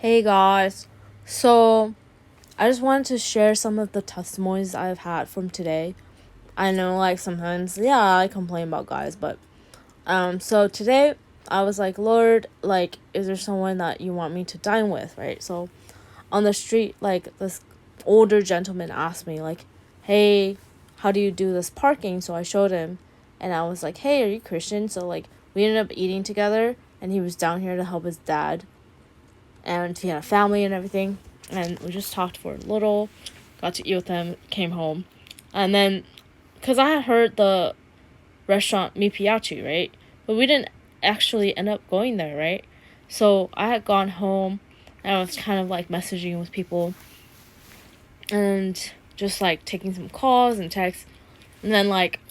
Hey guys, so I just wanted to share some of the testimonies I've had from today. I know, like, sometimes, yeah, I complain about guys, but so today I was like, Lord, like, is there someone that you want me to dine with, right? So on the street, like, this older gentleman asked me, like, hey, how do you do this parking? So I showed him, and I was like, hey, are you Christian? So, like, we ended up eating together, and he was down here to help his dad, and he had a family and everything, and we just talked for a little, got to eat with him, came home, and then, because I had heard the restaurant Mi Piace, right, but we didn't actually end up going there, right, so I had gone home, and I was kind of, like, messaging with people, and just, like, taking some calls and texts, and then, like,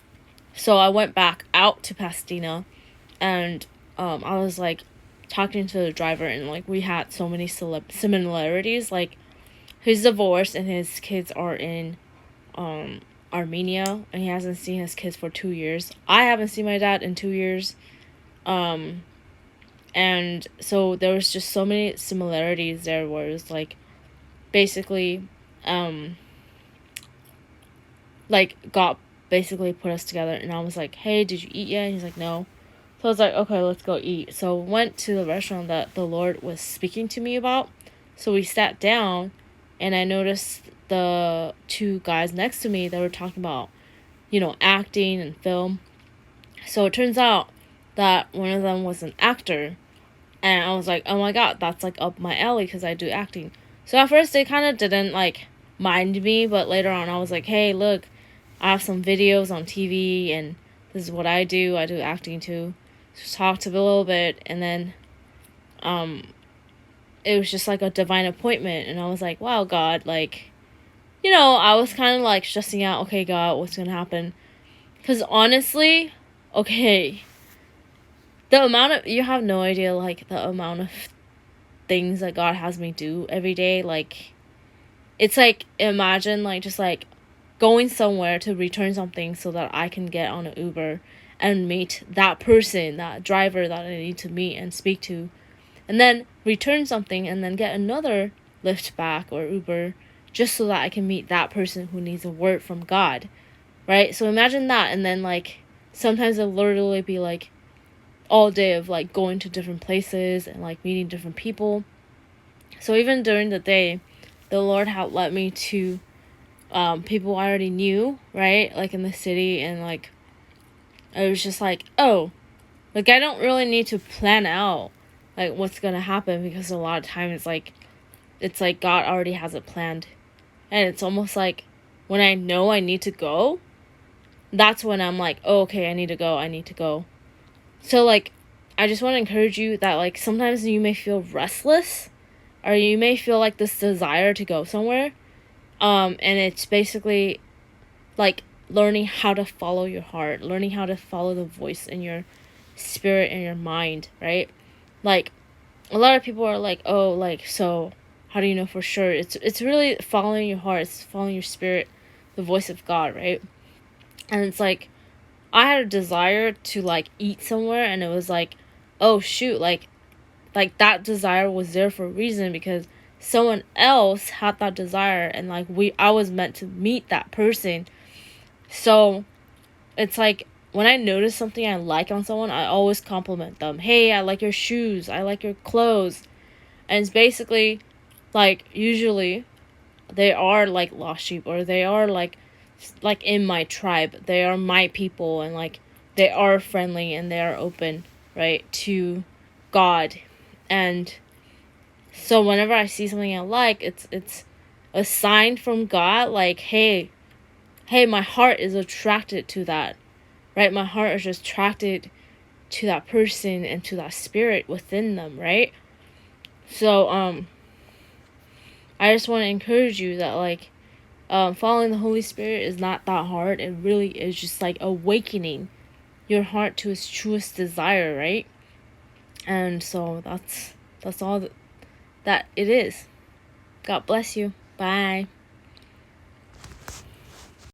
so I went back out to Pasadena, and I was, like, talking to the driver, and, like, we had so many similarities. Like, he's divorced and his kids are in Armenia, and he hasn't seen his kids for 2 years. I haven't seen my dad in 2 years, and so there was just so many similarities there, where it was, like, basically like, God basically put us together, and I was like, hey, did you eat yet? And he's like, no. So I was like, okay, let's go eat. So went to the restaurant that the Lord was speaking to me about. So we sat down, and I noticed the two guys next to me that were talking about, acting and film. So it turns out that one of them was an actor. And I was like, oh my God, that's, like, up my alley because I do acting. So at first they kind of didn't, like, mind me. But later on I was like, hey, look, I have some videos on TV, and this is what I do. I do acting too. Just talked a little bit, and then it was just like a divine appointment, and I was like, wow, God, like, I was kind of, like, stressing out. Okay, God, what's gonna happen? Because honestly, okay, the amount of, you have no idea, like, the amount of things that God has me do every day. Like, it's like, imagine, like, just, like, going somewhere to return something so that I can get on an Uber and meet that person, that driver that I need to meet and speak to, and then return something and then get another Lyft back or Uber just so that I can meet that person who needs a word from God, right? So imagine that, and then, like, sometimes it'll literally be, like, all day of, like, going to different places and, like, meeting different people. So even during the day, the Lord had led me to people I already knew, right? Like, in the city, and, like, it was just like, oh, like, I don't really need to plan out, like, what's gonna happen, because a lot of times it's like God already has it planned. And it's almost like when I know I need to go, that's when I'm like, oh, okay, I need to go. So, like, I just want to encourage you that, like, sometimes you may feel restless, or you may feel like this desire to go somewhere, and it's basically, like, learning how to follow your heart, learning how to follow the voice in your spirit and your mind, right? Like, a lot of people are like, oh, like, so how do you know for sure? It's really following your heart, it's following your spirit, the voice of God, right? And it's like, I had a desire to, like, eat somewhere, and it was like, oh shoot, like that desire was there for a reason, because someone else had that desire, and, like, I was meant to meet that person. So it's like, when I notice something I like on someone, I always compliment them. Hey, I like your shoes, I like your clothes. And it's basically, like, usually they are, like, lost sheep, or they are, like in my tribe, they are my people, and, like, they are friendly and they are open, right, to God. And so whenever I see something I like, it's a sign from God, like, hey, my heart is attracted to that, right? My heart is just attracted to that person and to that spirit within them, right? So I just want to encourage you that, like, following the Holy Spirit is not that hard. It really is just, like, awakening your heart to its truest desire, right? And so that's all that it is. God bless you. Bye.